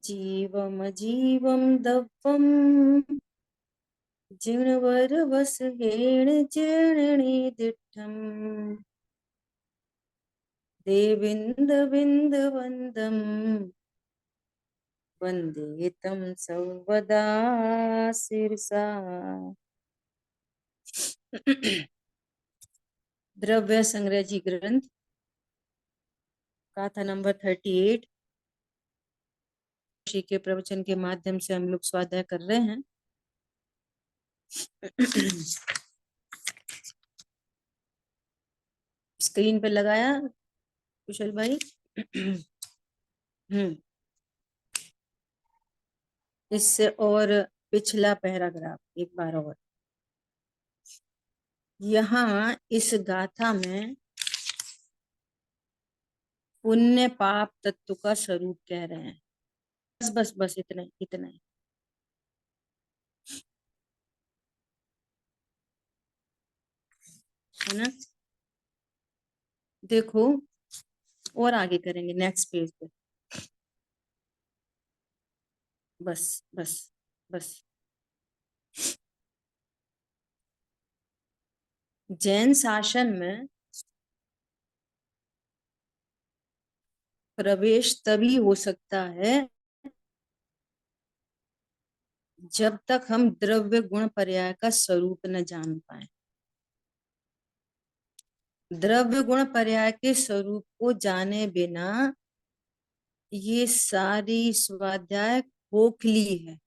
जीवमजीवं दव्वं जिणवरवसहेण जीर्णनिदिष्टम् देविन्दविन्दवन्दं वन्दे तं सर्वदा शिरसा। द्रव्य संग्रह जी ग्रंथ गाथा नंबर 38 ऋषि के प्रवचन के माध्यम से हम लोग स्वाध्याय कर रहे हैं। स्क्रीन पे लगाया कुशल भाई। इससे और पिछला पैराग्राफ एक बार और। यहाँ इस गाथा में पुण्य पाप तत्व का स्वरूप कह रहे हैं। बस बस बस इतना ही, इतना ही। है ना। देखो और आगे करेंगे नेक्स्ट पेज पे। बस बस बस। जैन शासन में प्रवेश तभी हो सकता है जब तक हम द्रव्य गुण पर्याय का स्वरूप न जान पाए। द्रव्य गुण पर्याय के स्वरूप को जाने बिना ये सारी स्वाध्याय खोखली है।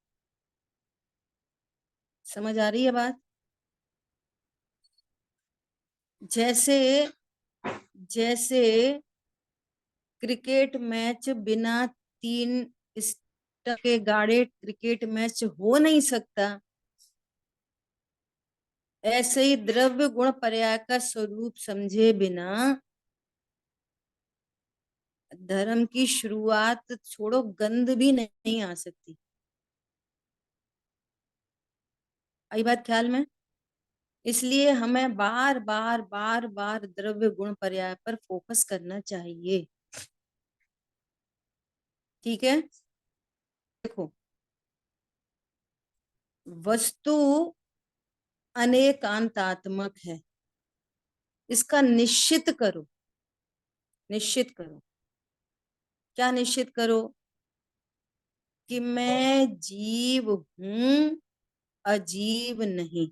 समझ आ रही है बात। जैसे जैसे क्रिकेट मैच बिना 3 के गाड़े क्रिकेट मैच हो नहीं सकता, ऐसे ही द्रव्य गुण पर्याय का स्वरूप समझे बिना धर्म की शुरुआत छोड़ो गंध भी नहीं आ सकती। आई बात ख्याल में। इसलिए हमें बार बार बार बार द्रव्य गुण पर्याय पर फोकस करना चाहिए। ठीक है। देखो वस्तु अनेकांतात्मक है, इसका निश्चित करो। निश्चित करो, क्या निश्चित करो? कि मैं जीव हूं, अजीव नहीं।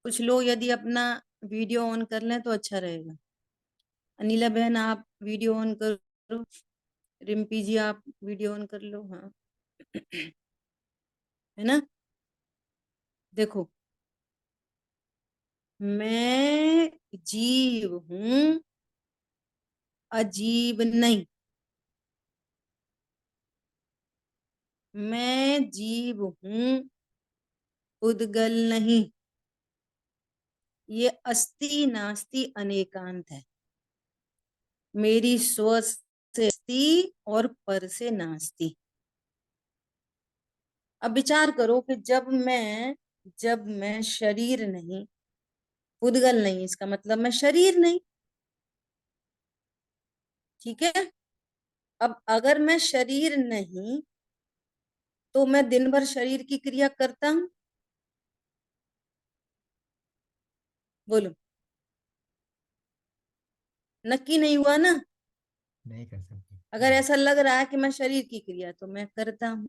कुछ लोग यदि अपना वीडियो ऑन कर लें तो अच्छा रहेगा। अनिला बहन आप वीडियो ऑन करो, रिम्पी जी आप वीडियो ऑन कर लो। हाँ है ना। देखो मैं जीव हूं, अजीब नहीं। मैं जीव हूं, उद्गल नहीं। ये अस्ति नास्ति अनेकांत है। मेरी स्व से अस्ति और पर से नास्ति। अब विचार करो कि जब मैं शरीर नहीं, उद्गल नहीं, इसका मतलब मैं शरीर नहीं। ठीक है। अब अगर मैं शरीर नहीं तो मैं दिन भर शरीर की क्रिया करता हूं? बोलो। नक्की नहीं हुआ ना। नहीं कर सकते। अगर ऐसा लग रहा है कि मैं शरीर की क्रिया तो मैं करता हूं।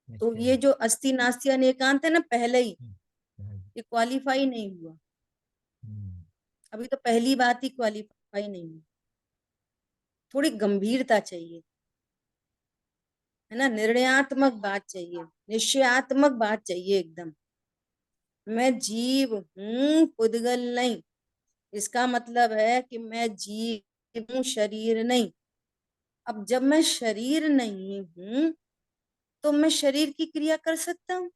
तो निश्चय ये नहीं। जो अस्थि नास्ति अनेकांत है ना, पहले ही हाँ, ये क्वालिफाई नहीं हुआ। हम्म, अभी तो पहली बात ही क्वालिफाई नहीं हुई। थोड़ी गंभीरता चाहिए, है ना। निर्णयात्मक बात चाहिए, निश्चयात्मक बात चाहिए एकदम। मैं जीव हूं, पुद्गल नहीं। इसका मतलब है कि मैं जीव हूं, शरीर नहीं। अब जब मैं शरीर नहीं हूं तो मैं शरीर की क्रिया कर सकता हूँ।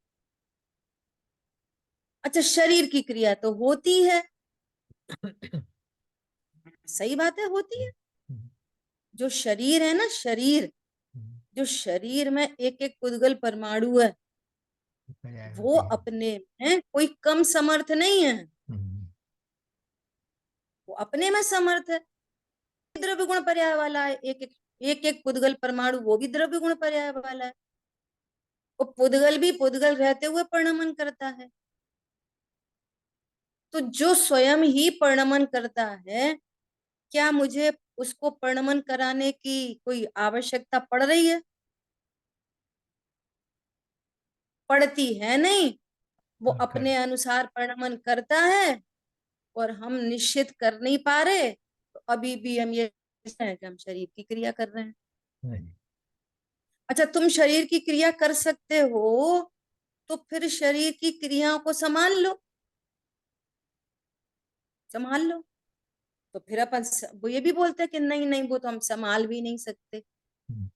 अच्छा शरीर की क्रिया तो होती है, सही बात है, होती है। हम्म, जो शरीर है ना, शरीर, हम्म, जो शरीर में एक एक पुद्गल परमाणु है, पर्याय वो होती है। अपने में कोई कम समर्थ नहीं है। हम्म, वो अपने में समर्थ है, द्रव्य गुण पर्याय वाला है। एक एक पुद्गल परमाणु वो भी द्रव्य गुण पर्याय वाला है। वो पुद्गल भी पुद्गल रहते हुए परिणमन करता है। तो जो स्वयं ही परिणमन करता है, क्या मुझे उसको परिणमन कराने की कोई आवश्यकता पड़ रही है? पड़ती है नहीं। वो हाँ, कर। अपने अनुसार परिणमन करता है और हम निश्चित कर नहीं पा रहे, तो अभी भी हम ये हैं कि हम शरीर की क्रिया कर रहे हैं। नहीं। अच्छा, तुम शरीर की क्रिया कर सकते हो तो फिर शरीर की क्रियाओं को संभाल लो, संभाल लो। तो फिर अपन वो ये भी बोलते हैं कि नहीं नहीं, वो तो हम संभाल भी नहीं सकते। हम्म,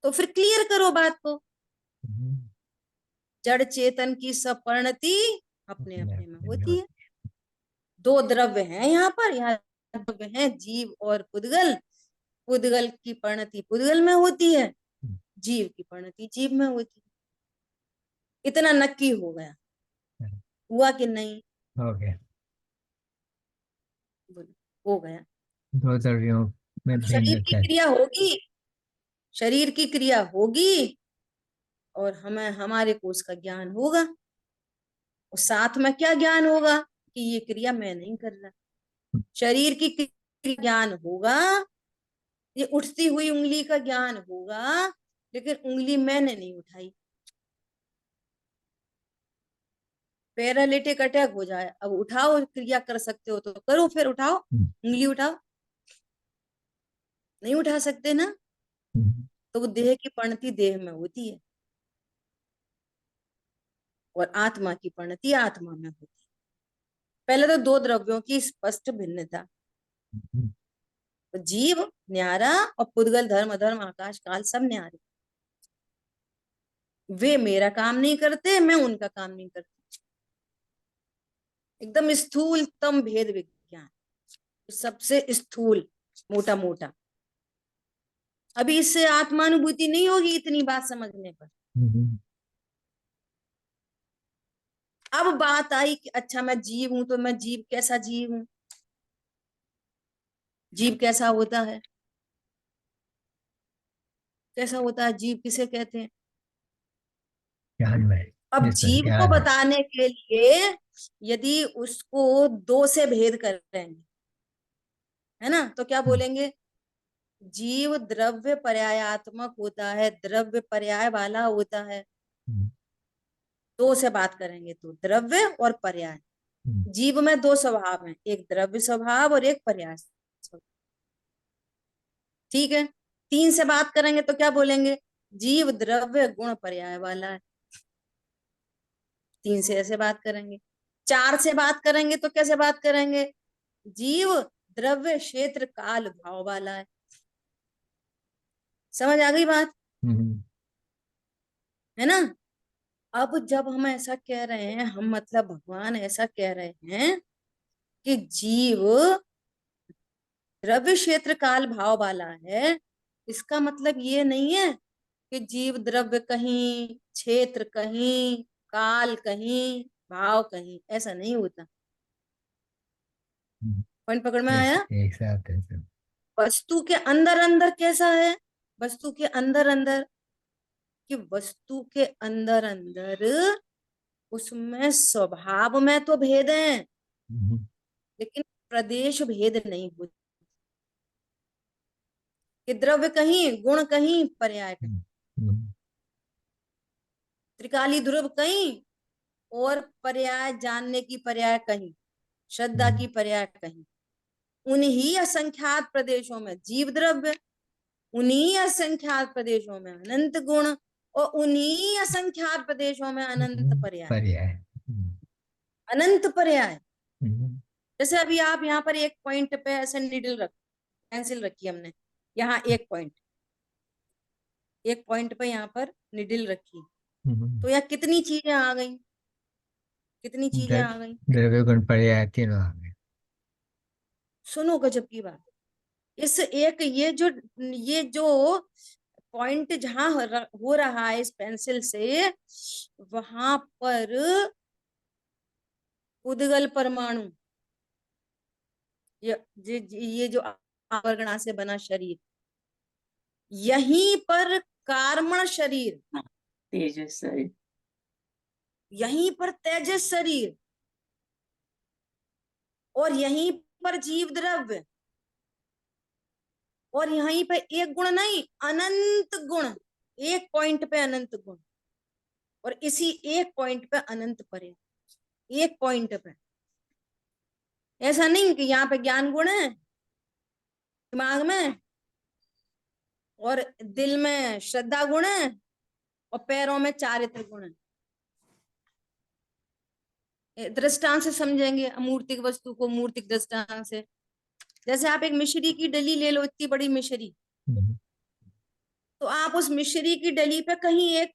तो फिर क्लियर करो बात को। हम्म, जड़ चेतन की सपरिणति अपने अपने अपने में अपने में होती है। होती दो द्रव्य हैं यहाँ पर, यहाँ द्रव्य हैं जीव और पुद्गल। पुद्गल की परिणति पुद्गल में होती है, है। जीव की परिणति जीव में होती है। इतना नक्की हो गया, हम्म, हुआ कि नहीं? हो गया। बोलो, हो गया। दो द्रव्यों में अब भिन्न कैसे? शरीर की क्रिया होगी और हमें हमारे को उसका ज्ञान होगा। और साथ में क्या ज्ञान होगा कि ये क्रिया मैं नहीं कर रहा। शरीर की क्रिया ज्ञान होगा, ये उठती हुई उंगली का ज्ञान होगा, लेकिन उंगली मैंने नहीं उठाई। पैरालिटिक अटैक हो जाए, अब उठाओ, क्रिया कर सकते हो तो करो, फिर उठाओ, हम्म, उंगली उठाओ। नहीं उठा सकते ना, हम्म, तो वो देह की परिणति देह में होती है और आत्मा की परिणति आत्मा में होती है। पहले तो दो द्रव्यों की स्पष्ट भिन्नता। हम्म, तो जीव न्यारा और पुद्गल धर्म अधर्म आकाश काल सब न्यारे। वे मेरा काम नहीं करते, मैं उनका काम नहीं करती। एकदम स्थूलतम भेद विज्ञान, सबसे स्थूल, मोटा मोटा। अभी इससे आत्मानुभूति नहीं होगी इतनी बात समझने पर। हम्म, अब बात आई कि अच्छा मैं जीव हूं, तो मैं जीव कैसा जीव हूं? जीव कैसा होता है? कैसा होता है जीव, किसे कहते हैं? ज्ञान में अब जिसमें जीव को ज्ञान है। बताने के लिए यदि उसको दो से भेद करेंगे, है ना, तो क्या हम्म, बोलेंगे? जीव द्रव्य पर्यायात्मक होता है, द्रव्य पर्याय वाला होता है। हम्म, दो से बात करेंगे तो द्रव्य और पर्याय। हम्म, जीव में दो स्वभाव हैं, एक द्रव्य स्वभाव और एक पर्याय स्वभाव। ठीक है। तीन से बात करेंगे तो क्या बोलेंगे? जीव द्रव्य गुण पर्याय वाला है। तीन से ऐसे बात करेंगे। चार से बात करेंगे तो कैसे बात करेंगे? जीव द्रव्य क्षेत्र काल भाव वाला है। समझ आ गई बात? हम्म, है ना? अब जब हम ऐसा कह रहे हैं, हम मतलब भगवान ऐसा कह रहे हैं कि जीव द्रव्य क्षेत्र काल भाव वाला है, इसका मतलब ये नहीं है कि जीव द्रव्य कहीं, क्षेत्र कहीं, काल कहीं, भाव कहीं, ऐसा नहीं होता। हम्म, पॉइंट पकड़ में आया? एक साथ है सब। वस्तु के अंदर अंदर कैसा है? वस्तु के अंदर अंदर, कि वस्तु के अंदर अंदर उसमें स्वभाव में तो भेद है, हम्म, लेकिन प्रदेश भेद नहीं होता। कि द्रव्य कहीं, गुण कहीं, पर्याय कहीं, हम्म, हम्म, त्रिकाली ध्रुव कहीं और पर्याय जानने की पर्याय कहीं, श्रद्धा हम्म, की पर्याय कहीं। उन्हीं असंख्यात प्रदेशों में जीव द्रव्य, उन्हीं असंख्यात प्रदेशों में अनंत गुण और उन्हीं असंख्यात प्रदेशों में अनंत पर्याय। पर्याय। अनंत पर्याय। हम्म, जैसे अभी आप यहाँ पर एक पॉइंट पे ऐसे निडल रख, पेंसिल रखी हमने, यहाँ एक पॉइंट, एक पॉइंट पे यहाँ पर निडल रखी, हम्म, तो यहाँ कितनी चीजें आ गई? कितनी चीजें आ गई? द्रव्य गुण पर्याय तीनों आ गए। सुनो गजब की बात। इस एक ये जो पॉइंट जहां हो रहा है इस पेंसिल से, वहां पर उद्गल परमाणु ये जो आवरणा से बना शरीर, यहीं पर कार्मण शरीर, हाँ, तेजस शरीर। यहीं पर तेजस शरीर, और यहीं पर जीव द्रव्य, और यहीं पे एक गुण नहीं, अनंत गुण, एक पॉइंट पे अनंत गुण, और इसी एक पॉइंट पे अनंत पर्याय, एक पॉइंट पे। ऐसा नहीं कि यहाँ पे ज्ञान गुण है दिमाग में, और दिल में श्रद्धा गुण है, और पैरों में चारित्र गुण है। दृष्टांत से समझेंगे अमूर्तिक वस्तु को मूर्तिक दृष्टांत से। जैसे आप एक मिश्री की डली ले लो, इतनी बड़ी मिश्री, तो आप उस मिश्री की डली पे कहीं एक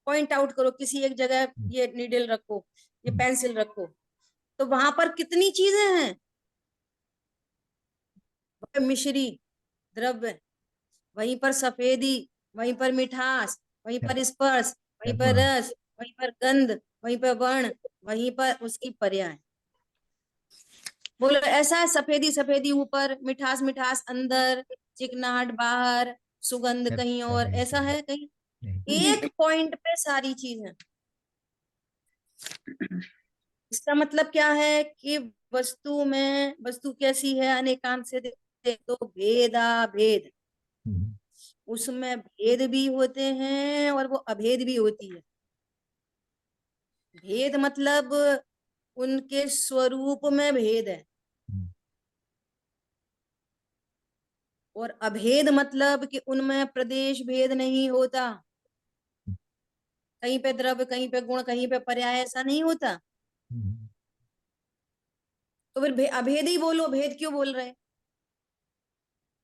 पॉइंट आउट करो, किसी एक जगह ये नीडल रखो, ये पेंसिल रखो, तो वहां पर कितनी चीजें हैं? मिश्री द्रव्य, वहीं पर सफेदी, वहीं पर मिठास, वहीं पर स्पर्श, वहीं पर रस, वहीं पर गंध, वहीं पर वर्ण, वहीं पर उसकी पर्याय। बोलो ऐसा है? सफेदी सफेदी ऊपर, मिठास मिठास अंदर, चिकनाहट बाहर, सुगंध कहीं और, ऐसा है कहीं? एक पॉइंट पे सारी चीजें। इसका मतलब क्या है कि वस्तु में, वस्तु कैसी है? अनेकांत से देखते तो भेदा भेद, उसमें भेद भी होते हैं और वो अभेद भी होती है। भेद मतलब उनके स्वरूप में भेद है, और अभेद मतलब कि उनमें प्रदेश भेद नहीं होता। कहीं पे द्रव्य, कहीं पे गुण, कहीं पे पर्याय, ऐसा नहीं होता। तो फिर अभेद ही बोलो, भेद क्यों बोल रहे हैं?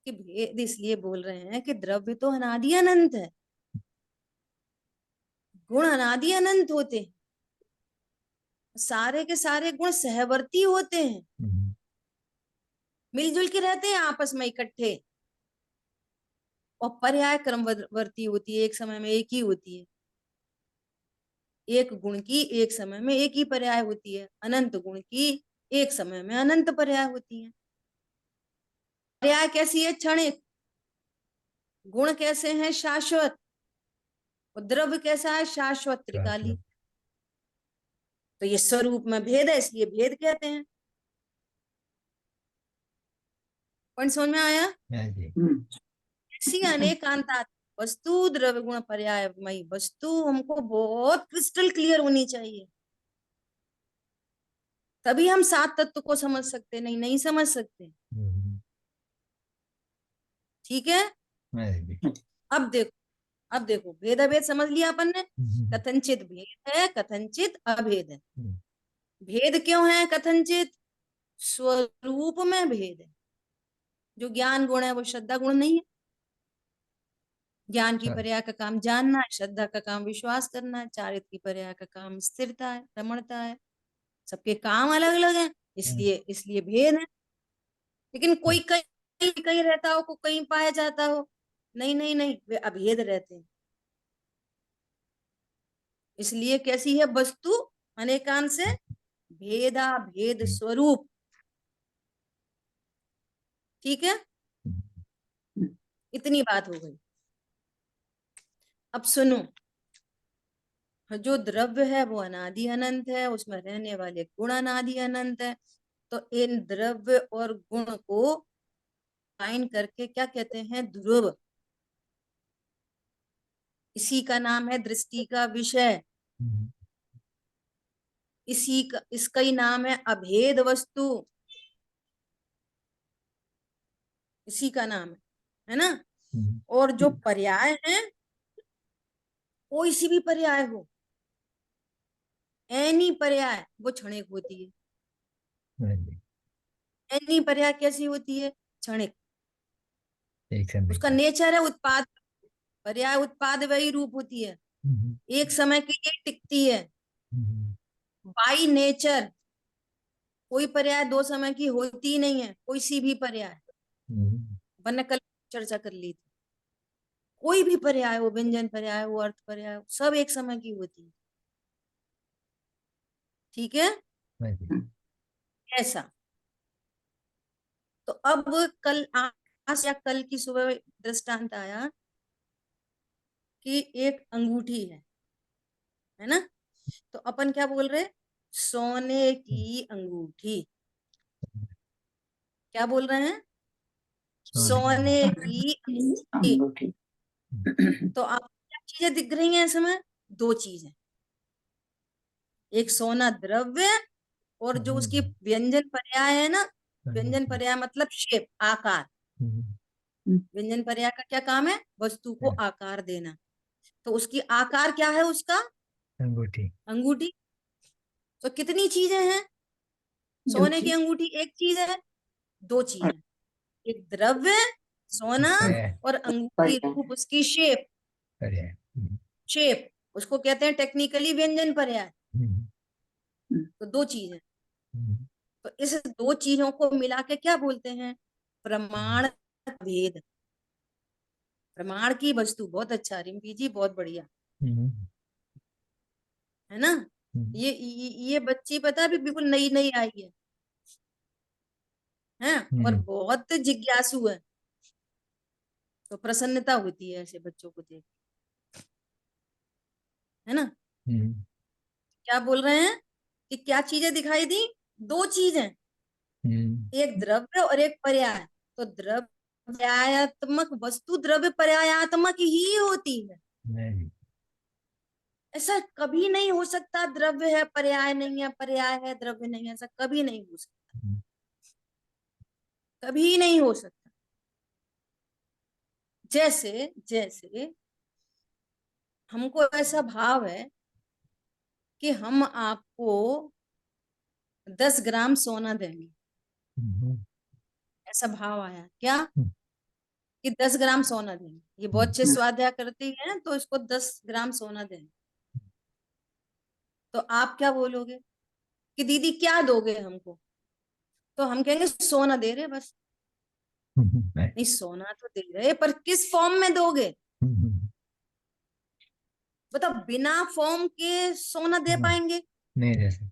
कि भेद इसलिए बोल रहे हैं कि द्रव्य तो अनादि अनंत है, गुण अनादि अनंत होते हैं, सारे के सारे गुण सहवर्ती होते हैं, मिलजुल के रहते हैं आपस में इकट्ठे, और पर्याय क्रमवर्ती होती है, एक समय में एक ही होती है। एक गुण की एक समय में एक ही पर्याय होती है, अनंत गुण की एक समय में अनंत पर्याय होती है। पर्याय कैसी है? क्षणिक। गुण कैसे हैं? शाश्वत। और द्रव्य कैसा है? शाश्वत, त्रिकाली। तो ये स्वरूप में भेद है, इसलिए भेद कहते हैं। पॉइंट समझ में आया? ऐसी अनेकांता वस्तु द्रव्य गुण पर्यायमयी वस्तु हमको बहुत क्रिस्टल क्लियर होनी चाहिए, तभी हम सात तत्व को समझ सकते, नहीं नहीं समझ सकते। ठीक है? अब देखो, अब देखो, भेद अभेद समझ लिया अपन ने। कथनचित भेद है, कथनचित अभेद है। भेद क्यों है कथनचित? स्वरूप में भेद है। जो ज्ञान गुण है वो श्रद्धा गुण नहीं है। ज्ञान की पर्याय का काम जानना है, श्रद्धा का काम विश्वास करना है, चारित्र की पर्याय का काम स्थिरता है, रमणता है। सबके काम अलग अलग हैं, इसलिए इसलिए भेद है। लेकिन कोई कहीं कहीं रहता हो, कोई कहीं पाया जाता हो, नहीं नहीं नहीं, वे अभेद रहते हैं। इसलिए कैसी है वस्तु? अनेकांत से भेदा भेद स्वरूप। ठीक है? इतनी बात हो गई। अब सुनो, जो द्रव्य है वो अनादि अनंत है, उसमें रहने वाले गुण अनादि अनंत है। तो इन द्रव्य और गुण को काइन करके क्या कहते हैं? ध्रुव। इसी का नाम है दृष्टि का विषय, इसी का, इसका ही नाम है अभेद वस्तु, इसी का नाम है ना? और जो पर्याय है, कोई सी भी पर्याय हो, एनी पर्याय, वो क्षणिक होती है। एनी पर्याय कैसी होती है? क्षणिक। उसका नेचर है उत्पाद। पर्याय उत्पाद वही रूप होती है, एक समय के लिए टिकती है, बाई नेचर। कोई पर्याय दो समय की होती ही नहीं है, कोई सी भी पर्याय। वरना कल चर्चा कर ली थी, कोई भी पर्याय हो, व्यंजन पर्याय हो, अर्थ पर्याय हो, सब एक समय की होती है। ठीक है? ऐसा तो अब कल आज या कल की सुबह दृष्टांत आया कि एक अंगूठी है ना, तो अपन क्या बोल रहे, सोने की अंगूठी। क्या बोल रहे हैं, सोने की अंगूठी। अंगूठी। तो आपको क्या चीजें दिख रही हैं इसमें, दो चीजें, एक सोना द्रव्य और जो उसकी व्यंजन पर्याय है ना, व्यंजन पर्याय मतलब शेप, आकार। व्यंजन पर्याय का क्या काम है, वस्तु को आकार देना। तो उसकी आकार क्या है उसका, अंगूठी। अंगूठी। तो कितनी चीजें हैं, दो सोने की चीज। अंगूठी एक चीज है, दो चीज और है, एक द्रव्य सोना पर्याय। और अंगूठी पर्याय। रूप उसकी शेप। पर्याय। शेप उसको कहते हैं टेक्निकली व्यंजन पर्याय। हम्म, तो दो चीजें, तो इस दो चीजों को मिला के क्या बोलते हैं, प्रमाण भेद। प्रमाण की वस्तु, बहुत अच्छा रिम्पी जी, बहुत बढ़िया, है ना। ये बच्ची पता है अभी बिल्कुल नई नई आई है और बहुत जिज्ञासु है, तो प्रसन्नता होती है ऐसे बच्चों को देख, है ना। क्या बोल रहे हैं कि क्या चीजें दिखाई दी, दो चीजें, एक द्रव्य और एक पर्याय। तो द्रव्य पर्यायात्मक वस्तु द्रव्य पर्यायात्मक ही होती है, ऐसा कभी नहीं हो सकता द्रव्य है पर्याय नहीं है, पर्याय है द्रव्य नहीं है, ऐसा कभी नहीं हो सकता, कभी नहीं हो सकता। जैसे जैसे हमको ऐसा भाव है कि हम आपको 10 ग्राम सोना देंगे, ऐसा भाव आया क्या, कि 10 ग्राम सोना देंगे, ये बहुत अच्छे स्वाध्याय करती है तो इसको 10 ग्राम सोना देंगे। तो आप क्या बोलोगे कि दीदी क्या दोगे हमको, तो हम कहेंगे सोना दे रहे बस। नहीं, सोना तो दे रहे पर किस फॉर्म में दोगे, बताओ, बिना फॉर्म के सोना दे पाएंगे, नहीं जैसे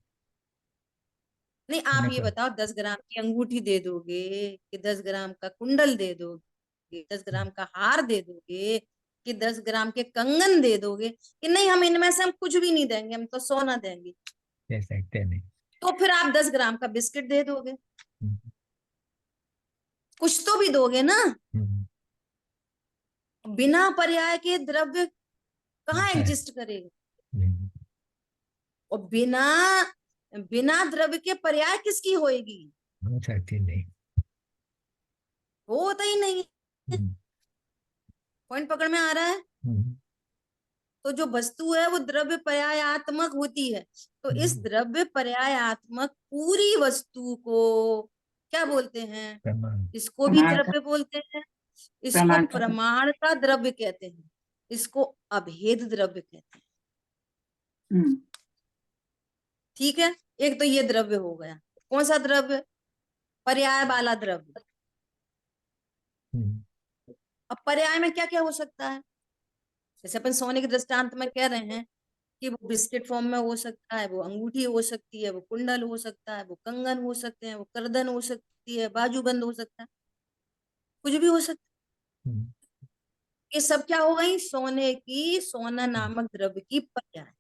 नहीं। आप ये बताओ 10 ग्राम की अंगूठी दे दोगे कि 10 ग्राम का कुंडल दे दोगे, 10 ग्राम का हार दे दोगे कि 10 ग्राम के कंगन दे दोगे, कि नहीं हम इनमें से हम कुछ भी नहीं देंगे, हम तो सोना देंगे। दे सकते नहीं। तो फिर आप 10 ग्राम का बिस्किट दे दोगे, कुछ तो भी दोगे ना। बिना पर्याय के द्रव्य कहाँ एग्जिस्ट करेगा, और बिना बिना द्रव्य के पर्याय किसकी होएगी, हो सकती नहीं। होता ही नहीं है। पॉइंट पकड़ में आ रहा है। तो जो वस्तु है वो द्रव्य पर्यायात्मक होती है, तो इस द्रव्य पर्यायात्मक पूरी वस्तु को क्या बोलते हैं, प्रमाण। इसको भी प्रमाण का। द्रव्य बोलते हैं, इसको प्रमाण का। प्रमाण का द्रव्य कहते हैं, इसको अभेद द्रव्य कहते हैं। हम्म। ठीक है, एक तो ये द्रव्य हो गया, कौन सा द्रव्य, पर्याय वाला द्रव्य। अब पर्याय में क्या क्या हो सकता है, जैसे अपन सोने के दृष्टांत में कह रहे हैं कि वो बिस्किट फॉर्म में हो सकता है, वो अंगूठी हो सकती है, वो कुंडल हो सकता है, वो कंगन हो सकते हैं, वो करदन हो सकती है, बाजूबंद हो सकता है, कुछ भी हो सकता है। ये सब क्या हो गई, सोने की, सोना नामक द्रव्य की पर्याय।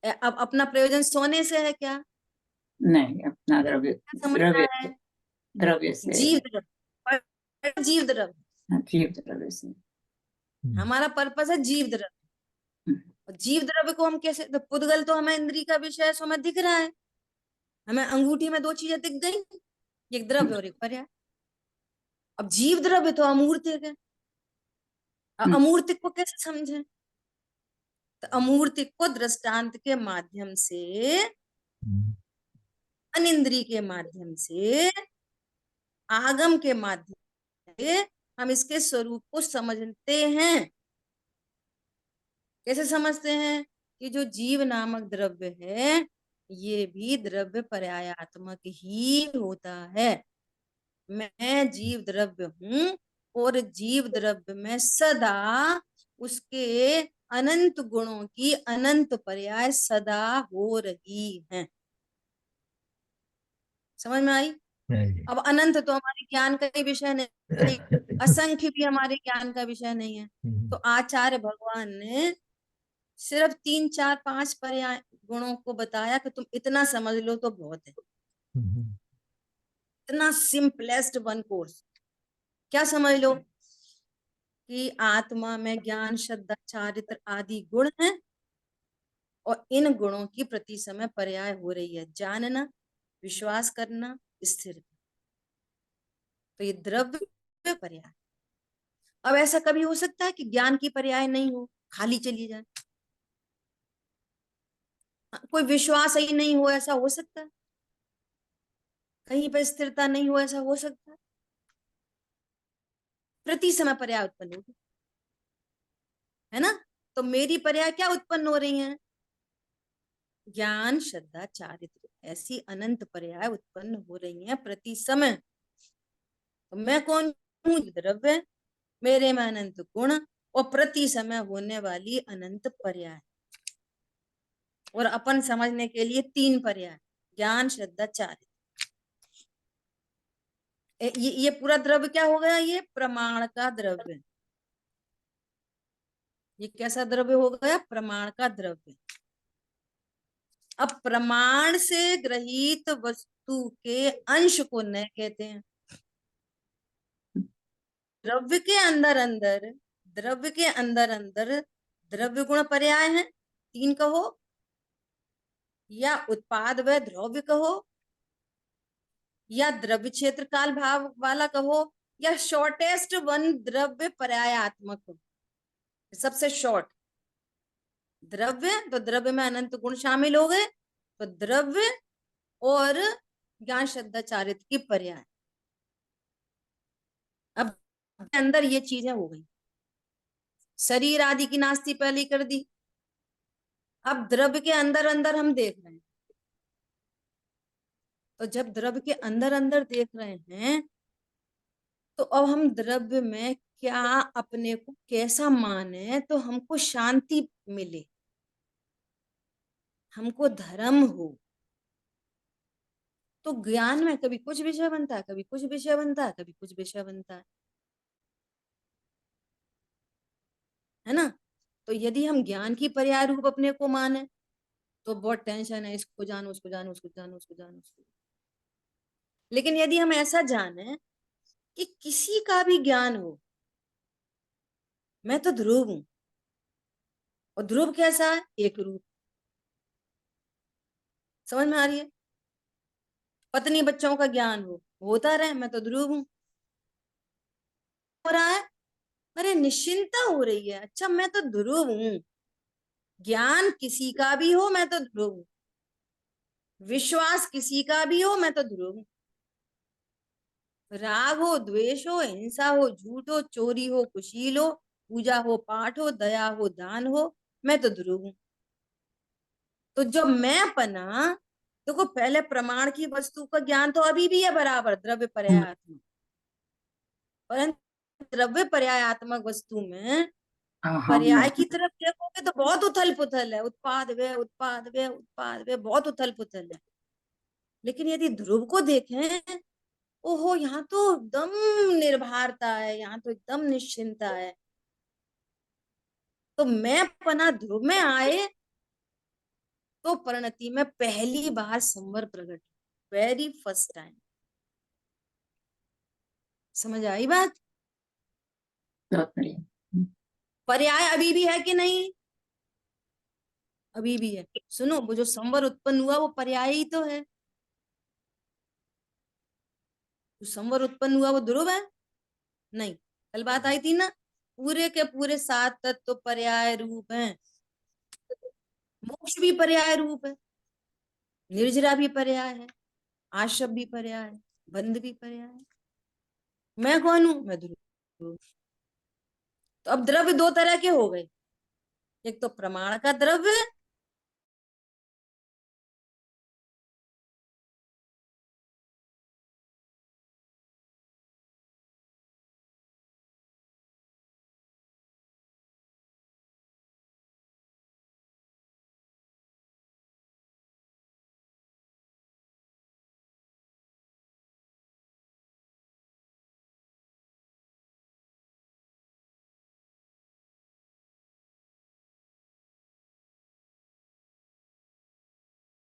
अब अपना प्रयोजन सोने से है क्या, नहीं, अपना द्रव्य। क्या समझना द्रव्य। है, द्रव्य से। जीव द्रव्य, जीव द्रव्य, जीव द्रव्य से। हमारा पर्पस है जीव द्रव्य। और जीव द्रव्य को हम कैसे, तो पुद्गल तो हमें इंद्री का विषय है, सो हमें दिख रहा है, हमें अंगूठी में दो चीजें दिख गई, एक द्रव्य और एक पर्याय। अब जीव द्रव्य तो अमूर्तिक है, अमूर्तिक को कैसे समझें, तो अमूर्तिक को दृष्टांत के माध्यम से, अनिंद्री के माध्यम से, आगम के माध्यम से हम इसके स्वरूप को समझते हैं। कैसे समझते हैं, कि जो जीव नामक द्रव्य है ये भी द्रव्य पर्यायात्मक ही होता है। मैं जीव द्रव्य हूं और जीव द्रव्य में सदा उसके अनंत गुणों की अनंत पर्याय सदा हो रही हैं। समझ में आई। जी। अब अनंत तो हमारे ज्ञान का ही विषय नहीं, असंख्य भी हमारे ज्ञान का विषय नहीं है। तो आचार्य भगवान ने सिर्फ 3 4 5 पर्याय गुणों को बताया कि तुम इतना समझ लो तो बहुत है। इतना सिंपलेस्ट वन कोर्स। क्या समझ लो कि आत्मा में ज्ञान, श्रद्धा, चारित्र आदि गुण हैं और इन गुणों की प्रति समय पर्याय हो रही है जानना, विश्वास करना, स्थिर। तो ये द्रव्य पर्याय। अब ऐसा कभी हो सकता है कि ज्ञान की पर्याय नहीं हो, खाली चली जाए, कोई विश्वास ही नहीं हो, ऐसा हो सकता है, कहीं पर स्थिरता नहीं हो, ऐसा हो सकता है। प्रति समय पर्याय उत्पन्न होगी, है ना। तो मेरी पर्याय क्या उत्पन्न हो रही हैं? ज्ञान, श्रद्धा, चारित्र, ऐसी अनंत पर्याय उत्पन्न हो रही हैं प्रति समय। तो मैं कौन हूं? द्रव्य, मेरे में अनंत गुण और प्रति समय होने वाली अनंत पर्याय। और अपन समझने के लिए 3 पर्याय, ज्ञान, श्रद्धा, चारित्र। ये पूरा द्रव्य क्या हो गया? ये प्रमाण का द्रव्य। ये कैसा द्रव्य हो गया? प्रमाण का द्रव्य। अब प्रमाण से ग्रहित वस्तु के अंश को न कहते हैं। द्रव्य के अंदर अंदर, द्रव्य के अंदर अंदर द्रव्य गुण पर्याय हैं 3 कहो, या उत्पाद व द्रव्य कहो, या द्रव्य क्षेत्र काल भाव वाला कहो, या शॉर्टेस्ट वन द्रव्य पर्यायात्मक हो। सबसे शॉर्ट द्रव्य, तो द्रव्य में अनंत गुण शामिल हो गए, तो द्रव्य और ज्ञान, श्रद्धा, चारित्र की पर्याय। अब अंदर ये चीजें हो गई, शरीर आदि की नास्ती पहले कर दी। अब द्रव्य के अंदर अंदर हम देख रहे हैं, तो जब द्रव्य के अंदर अंदर देख रहे हैं, तो अब हम द्रव्य में क्या अपने को कैसा माने तो हमको शांति मिले, हमको धर्म हो। तो ज्ञान में कभी कुछ विषय बनता है, कभी कुछ विषय बनता है, कभी कुछ विषय बनता है ना। तो यदि हम ज्ञान की पर्याय रूप अपने को माने तो बहुत टेंशन है, इसको जानो, उसको जानो, उसको जानो, उसको जानो, उसको। लेकिन यदि हम ऐसा जाने कि किसी का भी ज्ञान हो, मैं तो ध्रुव हूं, और ध्रुव कैसा है? एक रूप। समझ में आ रही है? पत्नी बच्चों का ज्ञान हो, होता रहे, मैं तो ध्रुव हूं। हो रहा है, अरे निश्चिंता हो रही है, अच्छा मैं तो ध्रुव हूं। ज्ञान किसी का भी हो, मैं तो ध्रुव हूं। विश्वास किसी का भी हो, मैं तो ध्रुव हूं। राग हो, द्वेष हो, हिंसा हो, झूठ हो, चोरी हो, कुशील हो, पूजा हो, पाठ हो, दया हो, दान हो, मैं तो ध्रुव हूं। तो जो मैं पना, देखो पहले प्रमाण की वस्तु का ज्ञान तो अभी भी है बराबर द्रव्य पर्यायात्मक, परंतु द्रव्य पर्यायात्मक वस्तु में अहम पर्याय की नहीं। तरफ देखोगे तो बहुत उथल पुथल है, उत्पाद वे, उत्पाद वे, उत्पाद वे, बहुत उथल पुथल है। लेकिन यदि ध्रुव को देखें, ओहो यहाँ तो एकदम निर्भरता है, यहाँ तो एकदम निश्चिंता है। तो मैं पना ध्रुव में आए तो परिणति में पहली बार संवर प्रकट, वेरी फर्स्ट टाइम। समझ आई बात? बहुत बढ़िया। पर्याय अभी भी है कि नहीं? अभी भी है। सुनो, वो जो संवर उत्पन्न हुआ वो पर्याय ही तो है। जो संवर उत्पन्न हुआ वो ध्रुव है? नहीं। कल बात आई थी ना, पूरे के पूरे 7 तत्व तो पर्याय रूप हैं। मोक्ष भी पर्याय रूप है, निर्जरा भी पर्याय है, आश्रम भी पर्याय है, बंध भी पर्याय है। मैं कौन हूं? मैं ध्रुव। तो अब द्रव्य 2 तरह के हो गए, एक तो प्रमाण का द्रव्य